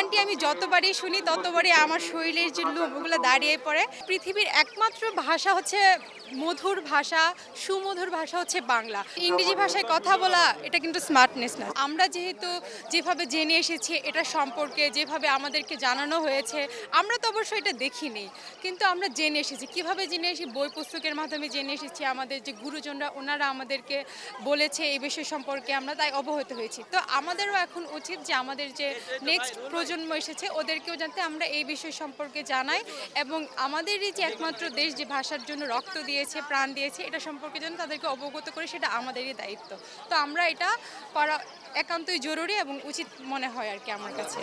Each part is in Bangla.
গানটি আমি যতবারই শুনি ততবারই আমার শরীরের যে লোমগুলো দাঁড়িয়ে পড়ে। পৃথিবীর একমাত্র ভাষা হচ্ছে মধুর ভাষা, সুমধুর ভাষা হচ্ছে বাংলা। ইংরেজি ভাষায় কথা বলা এটা কিন্তু স্মার্টনেস না। আমরা যেভাবে জেনে এসেছি এটা সম্পর্কে, যেভাবে আমাদেরকে জানানো হয়েছে, আমরা তো অবশ্যই এটা দেখিনি, কিন্তু আমরা জেনে এসেছি। কিভাবে জেনে এসেছি? বই পুস্তকের মাধ্যমে জেনে এসেছি। আমাদের যে গুরুজনরা ওনারা আমাদেরকে বলেছে এই বিষয় সম্পর্কে, আমরা তাই অবহিত হয়েছি। তো আমাদেরও এখন উচিত যে আমাদের যে নেক্সট প্রজন্ম এসেছে ওদেরকেও যাতে আমরা এই বিষয় সম্পর্কে জানাই, এবং আমাদেরই যে একমাত্র দেশ যে ভাষার জন্য রক্ত দিয়েছে, প্রাণ দিয়েছে, এটা সম্পর্কে যেন তাদেরকে অবগত করে, সেটা আমাদেরই দায়িত্ব। তো আমরা এটা করা একান্তই জরুরি এবং উচিত মনে হয় আর কি আমার কাছে।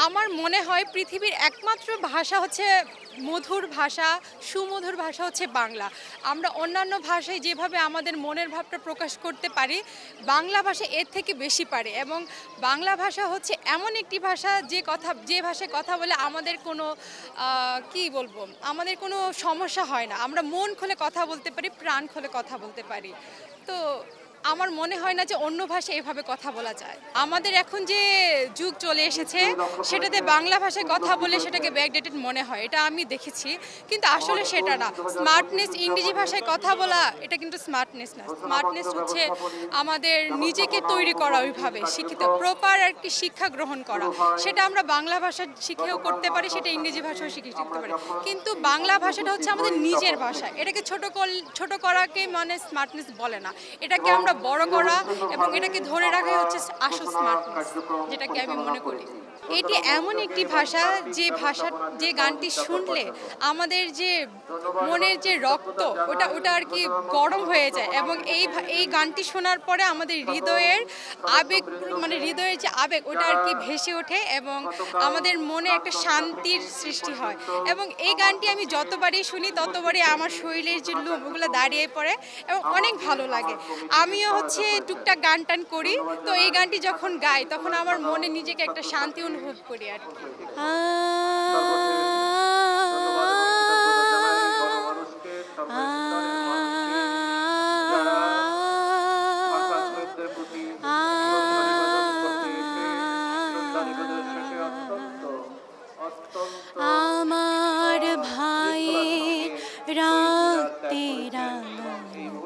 আমার মনে হয় পৃথিবীর একমাত্র ভাষা হচ্ছে মধুর ভাষা, সুমধুর ভাষা হচ্ছে বাংলা। আমরা অন্যান্য ভাষায় যেভাবে আমাদের মনের ভাবটা প্রকাশ করতে পারি, বাংলা ভাষা এর থেকে বেশি পারে। এবং বাংলা ভাষা হচ্ছে এমন একটি ভাষা যে ভাষায় কথা বলে আমাদের কোনো কি বলবো, আমাদের কোনো সমস্যা হয় না। আমরা মন খুলে কথা বলতে পারি, প্রাণ খুলে কথা বলতে পারি। তো আমার মনে হয় না যে অন্য ভাষায় এভাবে কথা বলা যায়। আমাদের এখন যে যুগ চলে এসেছে সেটাতে বাংলা ভাষায় কথা বলে সেটাকে ব্যাকডেটেড মনে হয়, এটা আমি দেখেছি, কিন্তু আসলে সেটা না। স্মার্টনেস, ইংরেজি ভাষায় কথা বলা এটা কিন্তু স্মার্টনেস না। স্মার্টনেস হচ্ছে আমাদের নিজেকে তৈরি করা, ওইভাবে শিক্ষিত প্রপার আর কি শিক্ষা গ্রহণ করা। সেটা আমরা বাংলা ভাষা শিখেও করতে পারি, সেটা ইংরেজি ভাষাও শিখতে পারি, কিন্তু বাংলা ভাষাটা হচ্ছে আমাদের নিজের ভাষা। এটাকে ছোট করাকে মানে স্মার্টনেস বলে না, এটাকে আমরা বড় করা এবং এটাকে ধরে রাখাই হচ্ছে আসল স্মার্টনেস, যেটাকে আমি মনে করি। এটি এমন একটি ভাষা যে গানটি শুনলে আমাদের যে মনের যে রক্ত ওটা আর কি গরম হয়ে যায়, এবং এই গানটি শোনার পরে আমাদের হৃদয়ের আবেগ, মানে হৃদয়ের যে আবেগ ওটা আর কি ভেসে ওঠে, এবং আমাদের মনে একটা শান্তির সৃষ্টি হয়। এবং এই গানটি আমি যতবারই শুনি ততবারই আমার শরীরের যে লোমগুলো দাঁড়িয়ে পড়ে এবং অনেক ভালো লাগে। আমিও হচ্ছে টুকটাক গান টান করি, তো এই গানটি যখন গাই তখন আমার মনে নিজেকে একটা শান্তি অনুভব করি আর কি। আমার ভাইয়ের রক্তে রাঙানো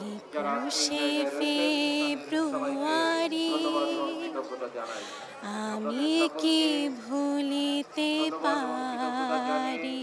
21শে ফেব্রুয়ারি আমি কি ভুলিতে পারি।